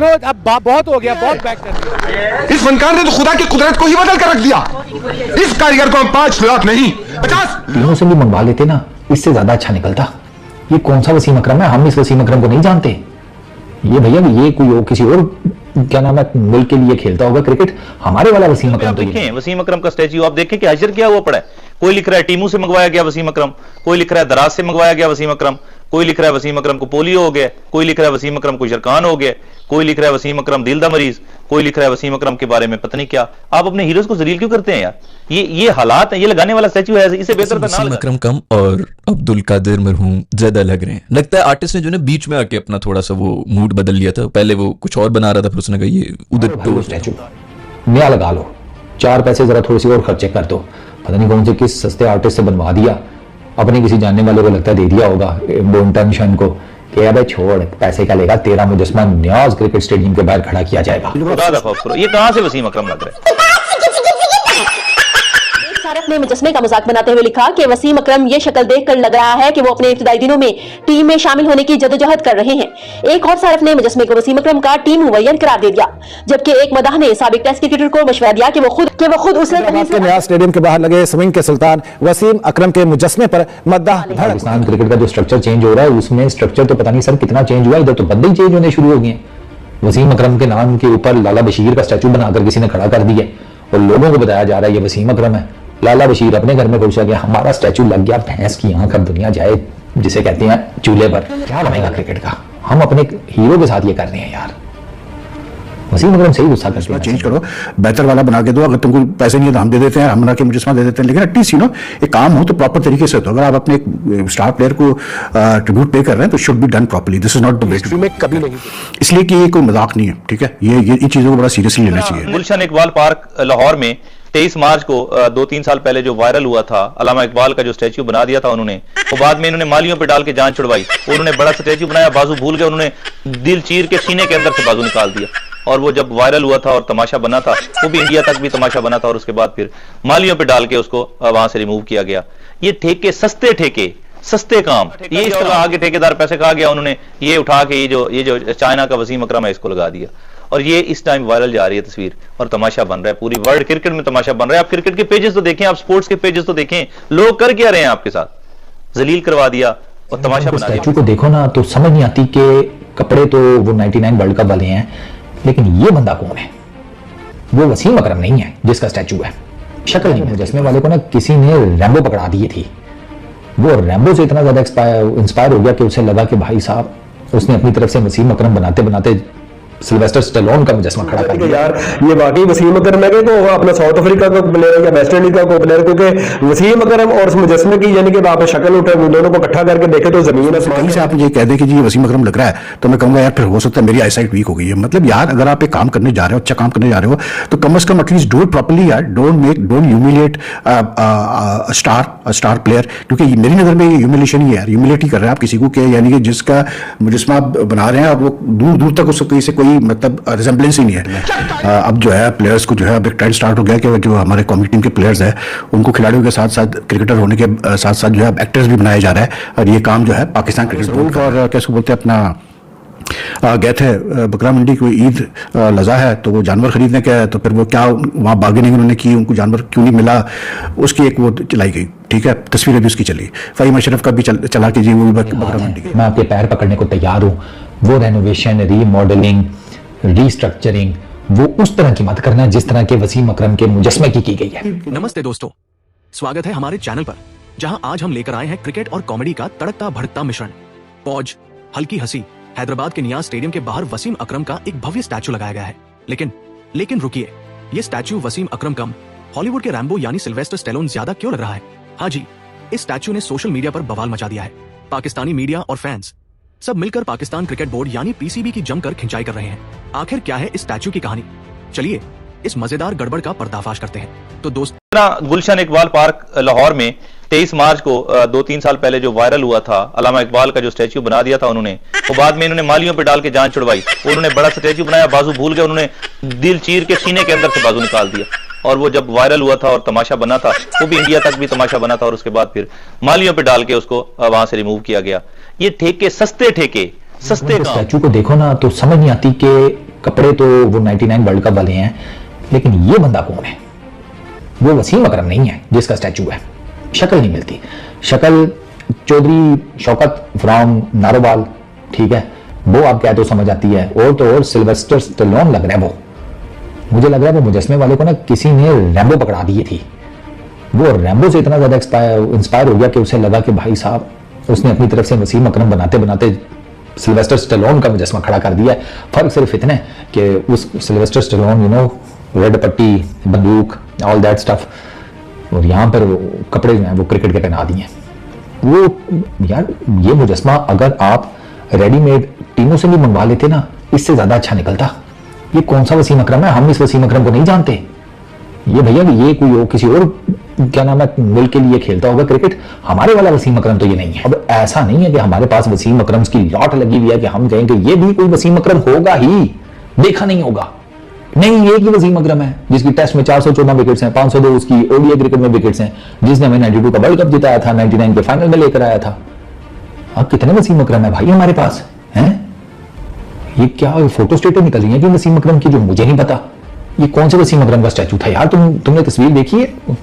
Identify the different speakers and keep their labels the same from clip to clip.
Speaker 1: अब बहुत हो गया, बहुत बैक कर।
Speaker 2: इस फनकार ने तो खुदा की कुदरत को ही बदल कर रख दिया। इस कारीगर को हम 5 लाख नहीं 50
Speaker 3: तीनों से भी मंगवा लेते ना, इससे ज्यादा अच्छा निकलता। ये कौन सा वसीम अकरम है? हम इस वसीम अकरम को नहीं जानते। ये भैया ये कोई और किसी और क्या नाम है मुल्क के लिए खेलता होगा क्रिकेट। हमारे वाला वसीम अकरम तो
Speaker 4: देखें, वसीम अकरम का स्टैच्यू आप देखें कि हशर क्या हुआ पड़ा है। कोई लिख रहा है टीमू से मंगवाया गया वसीम अकरम, कोई लिख रहा है दराज से मंगवाया गया वसीम अकरम, कोई लिख रहा है वसीम अकरम को पोलियो हो गया, कोई लिख रहा है वसीम अकरम को शरकान हो गया, कोई लिख रहा है वसीम अकरम दिल दा मरीज, कोई लिख रहा है वसीम अकरम के बारे में पता नहीं क्या। आप अपने हीरोज को जलील क्यों करते हैं यार? ये हालात है। ये लगाने वाला स्टैच्यू है, इसे बेहतर था ना।
Speaker 5: वसीम अकरम कम और अब्दुल कादिर मरहूम ज्यादा लग रहे हैं। लगता है आर्टिस्ट ने जो ना बीच में आके अपना थोड़ा सा वो मूड बदल लिया था। पहले वो कुछ और बना रहा था, फिर उसने कहा ये उधर तो
Speaker 3: स्टैचू नया लगा लो, 4 पैसे जरा थोड़ी सी और खर्चे कर दो। पता नहीं कौन से किस सस्ते आर्टिस्ट से बनवा दिया, अपने किसी जानने वाले को लगता है दे दिया होगा बोनटन शन को कि अबे छोड़ पैसे का लेगा, तेरा मुजस्मा न्याज क्रिकेट स्टेडियम के बाहर खड़ा किया जाएगा।
Speaker 4: ये कहां से वसीम अकरम लग रहा है?
Speaker 6: सारफ ने मुजस्मे का मजाक बनाते हुए लिखा कि वसीम अकरम ये शक्ल देखकर लग रहा है कि वो अपने इब्तदाई दिनों में टीम में शामिल होने की जदोजहद कर रहे हैं। एक और सारफ ने मुजस्मे को वसीम अकरम का टीम मुवय्यन करार दे दिया, जबकि एक मदाह ने साबिक टेस्ट क्रिकेटर को मशवरा दिया कि वो खुद उसे
Speaker 1: नया स्टेडियम के बाहर लगे स्विंग के सुल्तान वसीम अकरम के मुजस्मे पर मद्दाह।
Speaker 3: पाकिस्तान क्रिकेट का जो स्ट्रक्चर चेंज हो रहा है उसमें स्ट्रक्चर तो पता नहीं सर कितना चेंज हुआ है, इधर तो बंदे ही चेंज होने शुरू हो गए हैं। वसीम अकरम के नाम के ऊपर लाला बशीर का स्टैचू बनाकर किसी ने खड़ा कर दिया और लोगों को बताया जा रहा है ये वसीम अकरम है। लाला बशीर अपने घर में घुस गया, हमारा स्टैचू लग गया भैंस की आंख, अब दुनिया जाए जिसे कहते हैं चूल्हे पर। क्या बनेगा क्रिकेट का? हम अपने हीरो के साथ ये कर रहे हैं यार। वसीम अकरम सही गुस्सा करते हैं।
Speaker 7: चेंज करो, बेहतर वाला बना के दो। अगर तुमको पैसे नहीं है तो हम दे देते हैं, हम के मुजस्मा दे देते हैं, लेकिन एटलीस्ट एक काम हो तो प्रॉपर तरीके से हो। अगर आप अपने स्टार प्लेयर को ट्रिब्यूट पे कर रहे हैं तो should be done properly. This is not the way to do.
Speaker 1: कभी नहीं,
Speaker 7: इसलिए कि ये कोई मजाक नहीं है, ठीक है? ये इन चीजों को बड़ा सीरियसली लेना चाहिए।
Speaker 4: गुलशन इकबाल पार्क लाहौर में 23 मार्च को 2-3 साल पहले जो वायरल हुआ था, अल्लामा इकबाल का जो स्टैच्यू बना दिया था उन्होंने, वो बाद में इन्होंने मालियों पे डाल के जान छुड़वाई। उन्होंने बड़ा स्टैच्यू बनाया, बाजू भूल गए, उन्होंने दिल चीर के सीने के अंदर से बाजू निकाल दिया। और वो जब वायरल हुआ था और तमाशा बना था, वो भी इंडिया तक भी तमाशा बना था, और उसके बाद फिर मालियों पे डाल के उसको वहां से रिमूव किया गया। ये ठेके, सस्ते ठेके, सस्ते काम, ये इस तरह आगे ठेकेदार पैसे कहा गया, उन्होंने ये उठा के ये जो चाइना का वसीम अकरम है इसको लगा दिया। और ये इस टाइम वायरल जा रही है तस्वीर और तमाशा बन रहा है, पूरी वर्ल्ड क्रिकेट में तमाशा बन रहा है। आप क्रिकेट के पेजेस तो देखें, आप स्पोर्ट्स के पेजेस तो देखें, लोग कर क्या रहे हैं आपके साथ? जलील करवा दिया और तमाशा बना दिया।
Speaker 3: स्टैचू को देखो ना तो समझ नहीं आती कि कपड़े तो वो 99 वर्ल्ड कप वाले हैं, लेकिन ये बंदा कौन है? वो वसीम अकरम नहीं है जिसका स्टैचू है। शक्ल नहीं। मुजस्मे वाले को ना किसी ने रैम्बो पकड़ा दी थी, वो रैम्बो से इतना ज्यादा इंस्पायर हो गया कि उसे लगा कि भाई साहब, उसने अपनी तरफ से वसीम अकरम बनाते बनाते सिल्वेस्टर स्टेलोन का मुजस्मा खड़ा कर दिया।
Speaker 8: यार ये वाकई वसीम अकरम है कि अपना साउथ अफ्रीका का प्लेयर या वेस्ट इंडीज का को प्लेयर, क्योंकि वसीम अकरम और उस मुजस्मे की यानी कि आप शक्ल उठे दोनों को इकट्ठा करके देखे तो जमीन है।
Speaker 7: कहीं से आप ये कह दें कि जी वसीम अकरम लग रहा है तो मैं कहूंगा यार फिर हो सकता है मेरी आईसाइट वीक हो गई है। मतलब यार अगर आप एक काम करने जा रहे हो, अच्छा काम करने जा रहे हो, तो कम से कम एटलीस्ट डू इट प्रॉपर्ली यार। डोंट ह्यूमिलिएट स्टार प्लेयर, क्योंकि मेरी नजर में ये ह्यूमिलेशन ही है यार। ह्यूमिलेट ही कर रहे हैं आप किसी को, यानी कि जिसका मुजस्मा बना रहे हैं और वो दूर दूर तक उसको से कोई मतलब रिजेंबलेंस ही नहीं है। अब जो है प्लेयर्स को जो है अब एक ट्रेंड स्टार्ट हो गया कि जो हमारे कॉमेडी टीम के प्लेयर्स हैं उनको खिलाड़ियों के साथ साथ क्रिकेटर होने के साथ साथ जो है एक्टर्स भी बनाया जा रहा है। और ये काम जो है पाकिस्तान क्रिकेट बोर्ड और कैसे बोलते हैं अपना गए थे बकरा मंडी, कोई ईद लजा है तो वो जानवर खरीदने के, तो फिर वो क्या वहाँ बार्गेनिंग उन्होंने की, उनको जानवर क्यों नहीं मिला, उसकी एक वो चलाई गई, ठीक है? तस्वीरें भी उसकी चली। फ़हीम अशरफ का भी चला के जी वो बकरा मंडी की।
Speaker 3: मैं आपके पैर पकड़ने को तैयार हूँ। वो रेनोवेशन, रीमॉडलिंग, रीस्ट्रक्चरिंग वो उस तरह की मत करना जिस तरह के वसीम अकरम के मुजस्मे की गई है।
Speaker 9: नमस्ते दोस्तों, स्वागत है हमारे चैनल पर, जहां आज हम लेकर आए हैं क्रिकेट और कॉमेडी का तड़कता भड़कता मिश्रण। पौज, हल्की हंसी। हैदराबाद के नियाज स्टेडियम के बाहर वसीम अकरम का एक भव्य स्टैचू लगाया गया है। लेकिन रुकिए, ये स्टैचू वसीम अकरम कम हॉलीवुड के रैम्बो यानी सिल्वेस्टर स्टेलोन ज्यादा क्यों लग रहा है? हाँ जी, इस स्टैचू ने सोशल मीडिया पर बवाल मचा दिया है। पाकिस्तानी मीडिया और फैंस सब मिलकर पाकिस्तान क्रिकेट बोर्ड यानी पीसीबी की जमकर खिंचाई कर रहे हैं। आखिर क्या है इस स्टैचू की कहानी? चलिए इस मजेदार गड़बड़ का पर्दाफाश करते हैं। तो दोस्तों, गुलशन इकबाल पार्क लाहौर में 23 मार्च को 2-3 साल पहले जो वायरल हुआ था, अल्लामा इकबाल का जो स्टैच्यू बना दिया था उन्होंने, वो बाद में इन्होंने मालियों पे डाल के जान छुड़वाई। उन्होंने बड़ा स्टैच्यू बनाया, बाजू भूल गए, उन्होंने दिल चीर के सीने के अंदर से बाजू निकाल दिया। और वो जब वायरल हुआ था और तमाशा बना था, वो भी इंडिया तक भी तमाशा बना था, और उसके बाद फिर मालियों पे डाल के उसको वहां से रिमूव किया गया। ये ठेके, सस्ते ठेके, सस्ते काम।
Speaker 3: स्टैचू को देखो ना तो समझ नहीं आती कि कपड़े तो वो 99 वर्ल्ड कप वाले हैं, लेकिन ये बंदा कौन है? वो वसीम अकरम नहीं है जिसका स्टैचू है। शक्ल नहीं मिलती। शक्ल चौधरी शौकत फ्रॉम नारोवाल, ठीक है, वो आप क्या तो समझ आती है। और तो और सिल्वेस्टर स्टेलोन लग रहा है वो। मुझे लग रहा है वो मुजस्मे वाले को ना किसी ने रैम्बो पकड़ा दी थी। वो रैम्बो से इतना ज्यादा इंस्पायर हो गया कि उसे लगा कि भाई साहब, उसने अपनी तरफ से वसीम अकरम बनाते बनाते सिल्वेस्टर स्टेलोन का मुजस्मा खड़ा कर दिया है। फर्क सिर्फ इतना है कि उस Sylvester Stallone, you know, red पट्टी, बंदूक, ऑल दैट स्टफ, और यहाँ पर कपड़े जो हैं वो क्रिकेट के पहना दिए। वो यार, ये मुजस्मा अगर आप रेडीमेड टीमों से भी मंगवा लेते ना, इससे ज्यादा अच्छा निकलता। ये कौन सा वसीम अकरम है? हम इस वसीम अकरम को नहीं जानते। ये भैया ये कोई और किसी और क्या नाम है मुल्क के लिए खेलता होगा क्रिकेट। हमारे वाला वसीम अकरम तो ये नहीं है। अब ऐसा नहीं है कि हमारे पास वसीम अकरम की लॉट लगी हुई है कि हम कहेंगे ये भी कोई वसीम अकरम होगा ही, देखा नहीं होगा। नहीं, ये ही वसीम अकरम है जिसकी टेस्ट में 414 विकेट्स हैं, 502 उसकी ओडीआई क्रिकेट में विकेट्स हैं, जिसने हमें 92 का वर्ल्ड कप जिताया था, 99 के फाइनल में लेकर आया था। अब कितने वसीम अकरम है भाई हमारे पास हैं? ये क्या फोटो स्टेटो निकल रही है कि वसीम अकरम की, जो मुझे नहीं पता। ये कौन से वसीम अकरम का स्टैचू था यार? तुमने तस्वीर देखी है?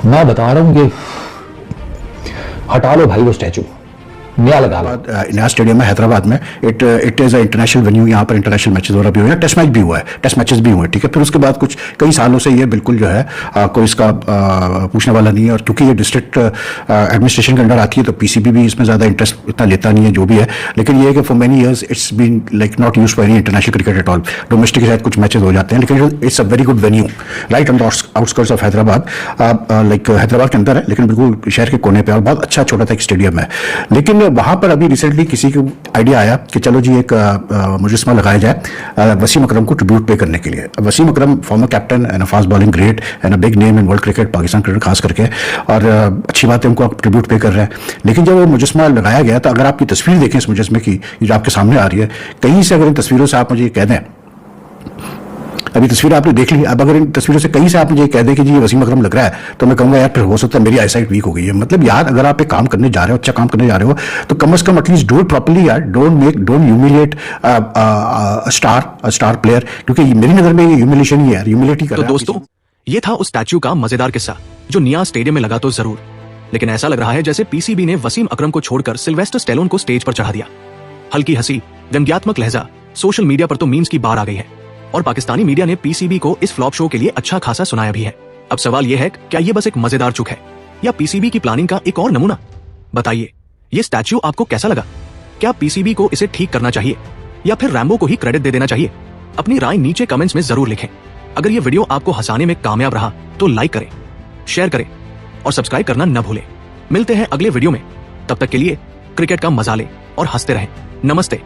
Speaker 3: मैं बता रहा हूं कि हटा लो भाई वो स्टैचू, नया लगा लो।
Speaker 7: नया स्टेडियम है हैदराबाद में। It is international venue. यहाँ पर इंटरनेशनल मैचेस वगैरह भी हुए हैं, टेस्ट मैच भी हुआ है, टेस्ट मैचेस भी हुए, ठीक है। फिर उसके बाद कुछ कई सालों से ये बिल्कुल जो है कोई इसका पूछने वाला नहीं है। और क्योंकि ये डिस्ट्रिक्ट एडमिनिस्ट्रेशन के अंडर आती है तो पीसीबी भी इसमें ज़्यादा इंटरेस्ट इतना लेता नहीं है, जो भी है। लेकिन ये है कि for many years it's been like not use for any international cricket at all. Domestic के साथ कुछ मैचेस हो जाते हैं, लेकिन it's a very good venue right on the outskirts of Hyderabad. Like Hyderabad के अंदर है, लेकिन बिल्कुल शहर के कोने पर, और बहुत अच्छा छोटा सा एक स्टेडियम है। लेकिन वहाँ पर अभी रिसेंटली किसी को आइडिया आया कि चलो जी एक मुजस्मा लगाया जाए वसीम अकरम को ट्रिब्यूट पे करने के लिए। Wasim Akram former captain and fast bowling great and a big name in world cricket, Pakistan cricket खास करके, और अच्छी बात है उनको आप ट्रिब्यूट पे कर रहे हैं। लेकिन जब वो मुजस्मा लगाया गया तो अगर आपकी तस्वीर देखें इस मुजस्मे की, जो आपके सामने आ रही है, कहीं से अगर इन तस्वीरों से आप मुझे कह दें, अभी तस्वीर आपने देख ली, अब अगर इन तस्वीरों से कहीं से आप मुझे कह दें कि जी ये वसीम अकरम लग रहा है, तो मैं कहूँगा यार फिर हो सकता है मेरी आईसाइट वीक हो गई है। मतलब यार, अगर आप एक काम करने जा रहे हो, अच्छा काम करने जा रहे हो, तो कम से कम एटलीस्ट डू इट प्रॉपर्ली यार। डोंट ह्यूमिलिएट स्टार प्लेयर, क्योंकि मेरी नजर में ये ह्यूमिलेशन ही है यार, ह्यूमिलिटी कर
Speaker 9: तो
Speaker 7: रहा है।
Speaker 9: दोस्तों, ये था उस स्टैच्यू का मजेदार किस्सा जो निया स्टेडियम में लगा तो जरूर, लेकिन ऐसा लग रहा है जैसे पीसीबी ने वसीम अकरम को छोड़कर सिल्वेस्टर स्टेलोन को स्टेज पर चढ़ा दिया। हल्की हंसी, व्यंग्यात्मक लहजा, सोशल मीडिया पर तो मीम्स की बाढ़ आ गई है, और पाकिस्तानी मीडिया ने पीसीबी को इस फ्लॉप शो के लिए अच्छा खासा सुनाया भी है। अब सवाल यह है, क्या ये बस एक मजेदार चुक है या पीसीबी की प्लानिंग का एक और नमूना? बताइए, ये स्टैच्यू आपको कैसा लगा? क्या पीसीबी को इसे ठीक करना चाहिए या फिर रैम्बो को ही क्रेडिट दे देना चाहिए? अपनी राय नीचे कमेंट्स में जरूर लिखें। अगर ये वीडियो आपको हंसाने में कामयाब रहा तो लाइक करें, शेयर करें और सब्सक्राइब करना न भूलें। मिलते हैं अगले वीडियो में, तब तक के लिए क्रिकेट का मजा लें और हंसते रहें। नमस्ते।